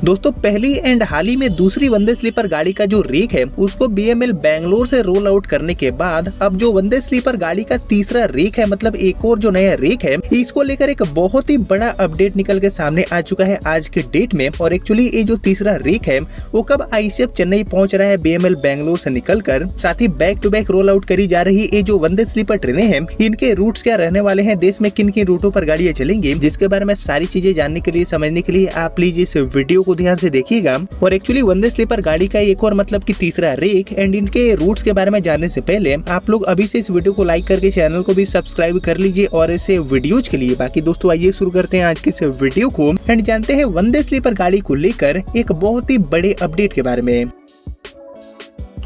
दोस्तों पहली एंड हाल ही में दूसरी वंदे स्लीपर गाड़ी का जो रेक है उसको बीएमएल बैंगलोर से रोल आउट करने के बाद अब जो वंदे स्लीपर गाड़ी का तीसरा रेक है, मतलब एक और जो नया रेक है, इसको लेकर एक बहुत ही बड़ा अपडेट निकल के सामने आ चुका है आज के डेट में। और एक्चुअली ये जो तीसरा रेक है वो कब आईसीएफ चेन्नई पहुंच रहा है बीएमएल बैंगलोर से निकलकर, साथ ही back to back roll out करी जा रही ये जो वंदे स्लीपर ट्रेनें हैं, इनके रूट्स क्या रहने वाले हैं, देश में किन किन रूटों पर गाड़ियां चलेंगी, जिसके बारे में सारी चीजें जानने के लिए, समझने के लिए आप प्लीज इस वीडियो को ध्यान से देखिएगा। और एक्चुअली वंदे स्लीपर गाड़ी का एक और मतलब कि तीसरा रेक एंड इनके रूट्स के बारे में जानने से पहले आप लोग अभी से इस वीडियो को लाइक करके चैनल को भी सब्सक्राइब कर लीजिए और ऐसे वीडियोज के लिए। बाकी दोस्तों आइए शुरू करते हैं आज की इस वीडियो को एंड जानते हैं वंदे स्लीपर गाड़ी को लेकर एक बहुत ही बड़े अपडेट के बारे में।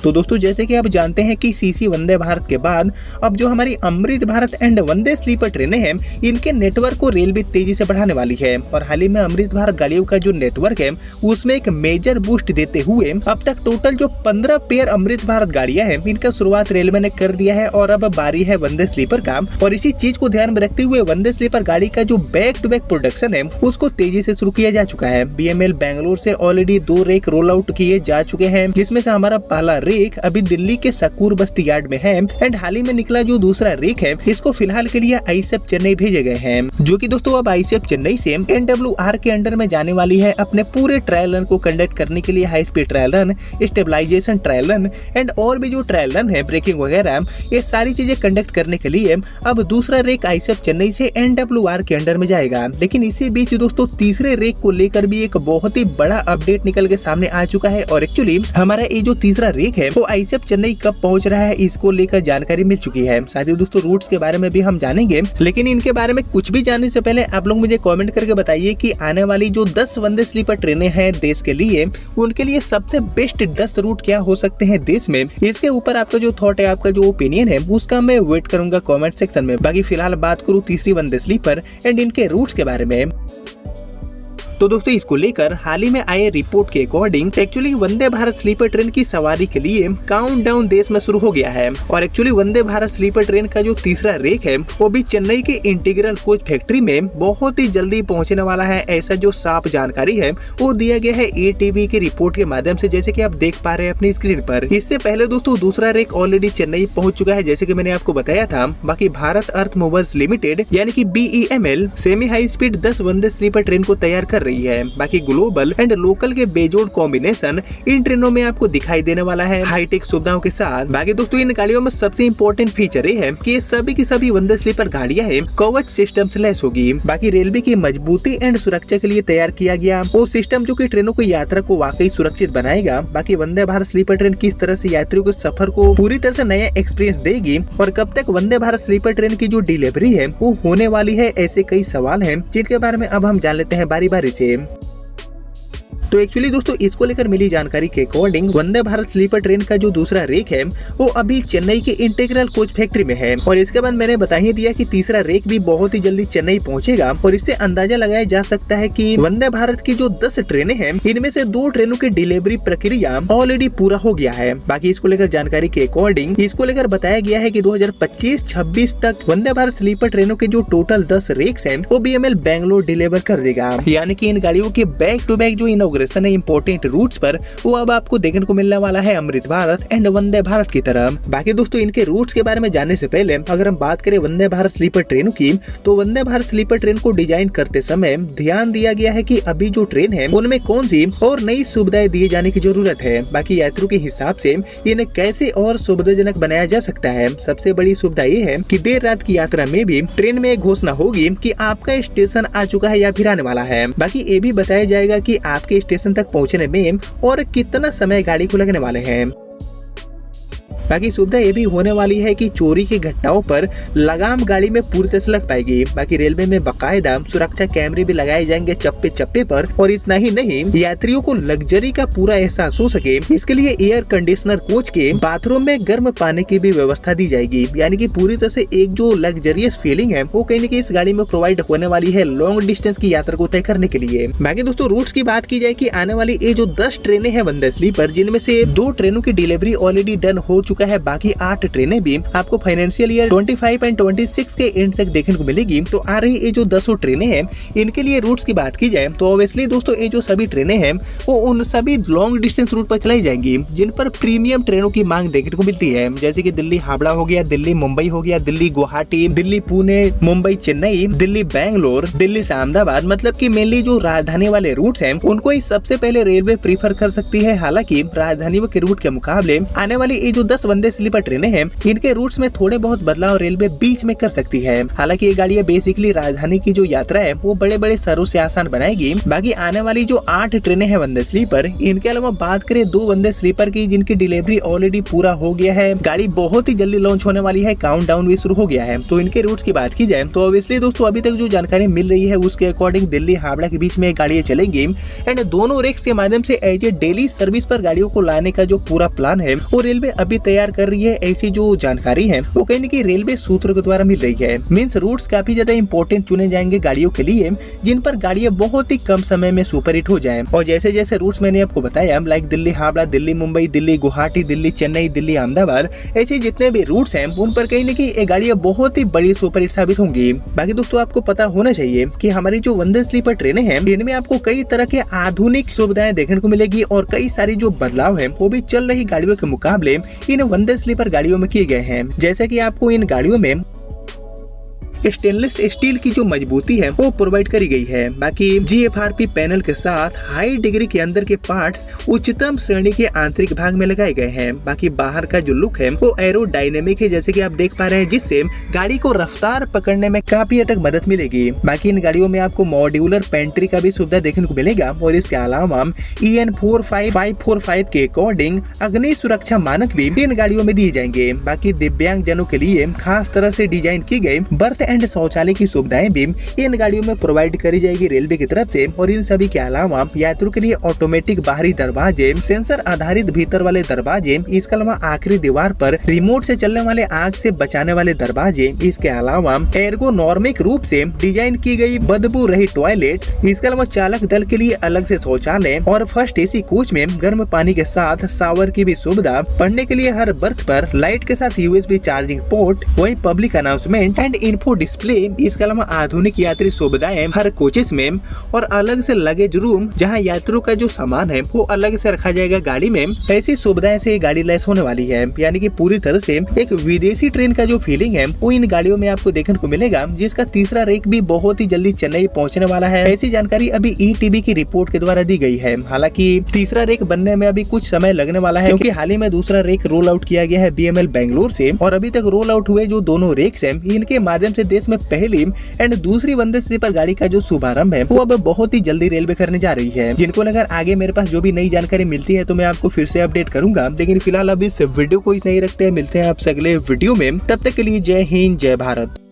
तो दोस्तों जैसे कि आप जानते हैं कि सीसी वंदे भारत के बाद अब जो हमारी Amrit Bharat and Vande sleeper ट्रेनें हैं, इनके नेटवर्क को रेलवे तेजी से बढ़ाने वाली है। और हाल ही में अमृत भारत गाड़ियों का जो नेटवर्क है उसमें एक मेजर बूस्ट देते हुए अब तक टोटल जो 15 पेयर अमृत भारत गाड़ियां हैं, इनका शुरुआत रेलवे ने कर दिया है और अब बारी है वंदे स्लीपर का। और इसी चीज को ध्यान में रखते हुए वंदे स्लीपर गाड़ी का जो बैक टू बैक प्रोडक्शन है उसको तेजी से शुरू किया जा चुका है। बीएमएल बैंगलोर से ऑलरेडी 2 रेक रोल आउट किए जा चुके हैं, जिसमें से हमारा पहला रेक अभी दिल्ली के सकूर बस्ती यार्ड में है एंड हाल ही में निकला जो दूसरा रेक है इसको फिलहाल के लिए आईसीएफ चेन्नई भेजे गए हैं, जो कि दोस्तों अब आईसीएफ चेन्नई से एनडब्ल्यूआर के अंडर में जाने वाली है अपने पूरे ट्रायल रन को कंडक्ट करने के लिए। High speed trial run, stabilisation trial run and और भी जो ट्रायल रन है, ब्रेकिंग वगैरह, ये सारी चीजें कंडक्ट करने के लिए अब दूसरा रेक आईसीएफ चेन्नई से एनडब्ल्यूआर के अंडर में जाएगा। लेकिन इसी बीच दोस्तों तीसरे रेक को लेकर भी एक बहुत ही बड़ा अपडेट निकल के सामने आ चुका है। और एक्चुअली हमारा ये जो तीसरा रेक है वो आईसीएफ चेन्नई कब पहुंच रहा है इसको लेकर जानकारी मिल चुकी है। साथ ही दोस्तों रूट्स के बारे में भी हम जानेंगे, लेकिन इनके बारे में कुछ भी जानने से पहले आप लोग मुझे कमेंट करके बताइए कि आने वाली जो 10 वंदे स्लीपर ट्रेनें हैं देश के लिए, उनके लिए सबसे बेस्ट 10 रूट क्या हो सकते हैं देश में। इसके ऊपर आपका जो थॉट है, आपका जो ओपिनियन है, उसका मैं वेट करूंगा कमेंट सेक्शन में। बाकी फिलहाल बात करूं तीसरी वंदे स्लीपर एंड इनके रूट्स के बारे में। तो दोस्तों इसको लेकर हाल ही में आए रिपोर्ट के according actually Vande Bharat sleeper train की सवारी के लिए काउंटडाउन देश में शुरू हो गया है। और actually Vande Bharat sleeper train का जो तीसरा रेक है वो भी चेन्नई के इंटीग्रल कोच फैक्ट्री में बहुत ही जल्दी पहुंचने वाला है, ऐसा जो साफ जानकारी है वो दिया गया है एटीवी की रिपोर्ट के माध्यम से, जैसे कि आप देख पा रहे हैं अपनी स्क्रीन पर। इससे पहले दोस्तों दूसरा रेक ऑलरेडी चेन्नई पहुंच चुका है, जैसे कि मैंने आपको बताया था। बाकी भारत अर्थ मूवर्स लिमिटेड यानी कि BEML सेमी हाई स्पीड 10 वंदे स्लीपर ट्रेन को तैयार कर रही है। बाकी ग्लोबल एंड लोकल के बेजोड़ कॉम्बिनेशन इन ट्रेनों में आपको दिखाई देने वाला है हाईटेक सुविधाओं के साथ। बाकी दोस्तों इन गाड़ियों में सबसे इम्पोर्टेंट फीचर ये है कि ये सभी की सभी वंदे स्लीपर गाड़ियां हैं कवच सिस्टम से लैस होगी। बाकी रेलवे की मजबूती एंड सुरक्षा के लिए तैयार किया गया वो सिस्टम जो कि ट्रेनों की यात्रा को वाकई सुरक्षित बनाएगा। बाकी वंदे भारत स्लीपर ट्रेन किस तरह से यात्रियों के सफर को पूरी तरह से नया एक्सपीरियंस देगी और कब तक वंदे भारत स्लीपर ट्रेन की जो डिलीवरी है वो होने वाली है, ऐसे कई सवाल हैं जिनके बारे में अब हम जान लेते हैं बारी बारी से। तो एक्चुअली दोस्तों इसको लेकर मिली जानकारी के according Vande Bharat sleeper train का जो दूसरा रेक है वो अभी चेन्नई के इंटीग्रल कोच फैक्ट्री में है। और इसके बाद मैंने बता ही दिया कि तीसरा रेक भी बहुत ही जल्दी चेन्नई पहुंचेगा। और इससे अंदाजा लगाया जा सकता है कि वंदे भारत की जो 10 ट्रेनें हैं इनमें से 2 ट्रेनों की डिलीवरी प्रक्रिया ऑलरेडी पूरा हो गया है। बाकी इसको लेकर जानकारी के अकॉर्डिंग इसको लेकर बताया गया है कि 2025-26 तक वंदे भारत स्लीपर ट्रेनों के जो टोटल 10 रेक्स हैं वो बीएमएल बैंगलोर डिलीवर कर देगा। यानी कि इन गाड़ियों के बैक टू बैक जो इंपोर्टेंट रूट्स पर वो अब आपको देखने को मिलने वाला है अमृत भारत एंड वंदे भारत की तरह। बाकी दोस्तों इनके रूट्स के बारे में जानने से पहले अगर हम बात करें वंदे भारत स्लीपर ट्रेनों की, तो वंदे भारत स्लीपर ट्रेन को डिजाइन करते समय ध्यान दिया गया है कि अभी जो ट्रेन है उनमें कौन सी और नई सुविधाएं दिए जाने की जरूरत है। बाकी यात्रियों के हिसाब से इन्हें कैसे और सुविधाजनक बनाया जा सकता है। सबसे बड़ी सुविधा ये है कि देर रात की यात्रा में भी ट्रेन में घोषणा होगी कि आपका स्टेशन आ चुका है या फिर आने वाला है। बाकी ये भी बताया जाएगा कि आपके स्टेशन तक पहुंचने में और कितना समय गाड़ी को लगने वाले हैं। बाकी सुविधा ये भी होने वाली है कि चोरी की घटनाओं पर लगाम गाड़ी में पूरी तरह से लग पाएगी। बाकी रेलवे में बाकायदा सुरक्षा कैमरे भी लगाए जाएंगे चप्पे चप्पे पर। और इतना ही नहीं, यात्रियों को लग्जरी का पूरा एहसास हो सके इसके लिए एयर कंडीशनर कोच के बाथरूम में गर्म पानी की भी व्यवस्था दी जाएगी। यानी कि पूरी तरह से एक जो लग्जरियस फीलिंग है वो कहीं न कहीं इस गाड़ी में प्रोवाइड होने वाली है लॉन्ग डिस्टेंस की यात्रा को तय करने के लिए। बाकी दोस्तों रूट्स की बात की जाए कि आने वाली ये जो 10 ट्रेनें हैं वंदे स्लीपर, जिनमें से 2 ट्रेनों की डिलीवरी ऑलरेडी डन हो चुकी चुका है। बाकी 8 ट्रेनें भी आपको फाइनेंशियल ईयर 25 एंड 26 के एंड तक देखने को मिलेगी। तो आ रही ये जो 10 ट्रेनें हैं, इनके लिए रूट्स की बात की जाए तो ऑब्वियसली दोस्तों ये जो सभी ट्रेनें हैं वो उन सभी लॉन्ग डिस्टेंस रूट पर चलाई जाएंगी जिन पर प्रीमियम ट्रेनों की मांग देखने को मिलती है, जैसे कि दिल्ली हावड़ा हो गया, दिल्ली मुंबई हो गया, दिल्ली गुवाहाटी, दिल्ली पुणे, मुंबई चेन्नई, दिल्ली बैंगलोर, दिल्ली से अहमदाबाद। मतलब कि मेनली जो राजधानी वाले रूट्स हैं उनको ही सबसे पहले रेलवे प्रीफर कर सकती है। हालांकि राजधानी के रूट के मुकाबले आने वाली ये जो 10 वंदे स्लीपर ट्रेनें हैं इनके रूट्स में थोड़े बहुत बदलाव रेलवे बीच में कर सकती है। हालांकि ये गाड़ियां बेसिकली राजधानी की जो यात्रा है वो बड़े बड़े शहरों से आसान बनाएगी। बाकी आने वाली जो 8 ट्रेनें हैं वंदे स्लीपर, इनके अलावा बात करें 2 वंदे स्लीपर की जिनकी डिलीवरी ऑलरेडी पूरा हो गया है, गाड़ी बहुत ही जल्दी लॉन्च होने वाली है, काउंटडाउन भी शुरू हो गया है। तो इनके रूट्स की बात की जाए तो ऑब्वियसली दोस्तों अभी तक जो जानकारी मिल रही है उसके अकॉर्डिंग दिल्ली हावड़ा के बीच में गाड़ियां चलेंगी एंड दोनों रेक्स के माध्यम से एज ए डेली सर्विस पर गाड़ियों को लाने का जो पूरा प्लान है वो रेलवे अभी तैयार कर रही है। ऐसी जो जानकारी है वो कहीं न कहीं रेलवे सूत्रों के द्वारा मिल रही है। मींस रूट्स काफी ज्यादा इंपॉर्टेंट चुने जाएंगे गाड़ियों के लिए जिन पर गाड़ियां बहुत ही कम समय में सुपर हिट हो जाए। और जैसे जैसे रूट्स मैंने आपको बताया लाइक दिल्ली हावड़ा, दिल्ली मुंबई, दिल्ली गुवाहाटी, दिल्ली चेन्नई, दिल्ली अहमदाबाद, ऐसे जितने भी रूट्स हैं उन पर कहीं न कहीं ये गाड़ियां बहुत ही बड़ी सुपर हिट साबित होंगी। बाकी दोस्तों आपको पता होना चाहिए कि हमारी जो वंदे स्लीपर ट्रेनें हैं इनमें आपको कई तरह के आधुनिक सुविधाएं देखने को मिलेगी और कई सारी जो बदलाव हैं वो भी चल रही गाड़ियों के मुकाबले इन वंदे स्लीपर गाड़ियों में किए गए हैं। जैसे कि आपको इन गाड़ियों में स्टेनलेस स्टील की जो मजबूती है वो प्रोवाइड करी गई है। बाकी GFRP पैनल के साथ हाई डिग्री के अंदर के पार्ट्स उच्चतम श्रेणी के आंतरिक भाग में लगाए गए हैं। बाकी बाहर का जो लुक है वो एरोडायनेमिक है जैसे कि आप देख पा रहे हैं, जिससे गाड़ी को रफ्तार पकड़ने में काफी हद तक मदद मिलेगी। बाकी इन गाड़ियों में आपको मॉड्यूलर पेंट्री का भी सुविधा देखने को मिलेगा और इसके अलावा EN 45545 के अकॉर्डिंग अग्नि सुरक्षा मानक भी इन गाड़ियों में दिए जाएंगे। बाकी दिव्यांग जनों के लिए खास तरह से डिजाइन की गई बर्थ एंड शौचालय की सुविधाएं भी इन गाड़ियों में प्रोवाइड करी जाएगी रेलवे की तरफ से। और इन सभी के अलावा यात्रियों के लिए ऑटोमेटिक बाहरी दरवाजे, सेंसर आधारित भीतर वाले दरवाजे, इसके अलावा आखिरी दीवार पर रिमोट से चलने वाले आग से बचाने वाले दरवाजे, इसके अलावा एर्गोनॉर्मिक रूप से डिजाइन की गई बदबू रही टॉयलेट, इसके अलावा चालक दल के लिए अलग से शौचालय और फर्स्ट AC कोच में गर्म पानी के साथ शावर की भी सुविधा, पढ़ने के लिए हर बर्थ पर लाइट के साथ USB चार्जिंग पोर्ट, वही public announcement and info display, इसके अलावा आधुनिक यात्री सुविधाएं हर कोचेस में और अलग से लगेज रूम जहां यात्रियों का जो सामान है वो अलग से रखा जाएगा गाड़ी में। ऐसी सुविधाएं से ये गाड़ी लैस होने वाली है, यानी कि पूरी तरह से एक विदेशी ट्रेन का जो फीलिंग है वो इन गाड़ियों में आपको देखने को मिलेगा, जिसका तीसरा रेक भी बहुत ही जल्दी चेन्नई पहुंचने वाला है। ऐसी जानकारी अभी ETV की रिपोर्ट के द्वारा दी गई है। हालांकि तीसरा रेक बनने में अभी कुछ समय लगने वाला है क्योंकि हाल ही में दूसरा रेक रोल आउट किया गया है BML बैंगलोर से और अभी तक रोल आउट हुए जो दोनों रेक्स हैं इनके माध्यम से देश में पहली एंड दूसरी वंदे स्लीपर गाड़ी का जो शुभारंभ है वो अब बहुत ही जल्दी रेलवे करने जा रही है। जिनको अगर आगे मेरे पास जो भी नई जानकारी मिलती है तो मैं आपको फिर से अपडेट करूंगा, लेकिन फिलहाल अब इस वीडियो को इतना ही रखते हैं। मिलते हैं आपसे अगले वीडियो में, तब तक के लिए जय हिंद जय भारत।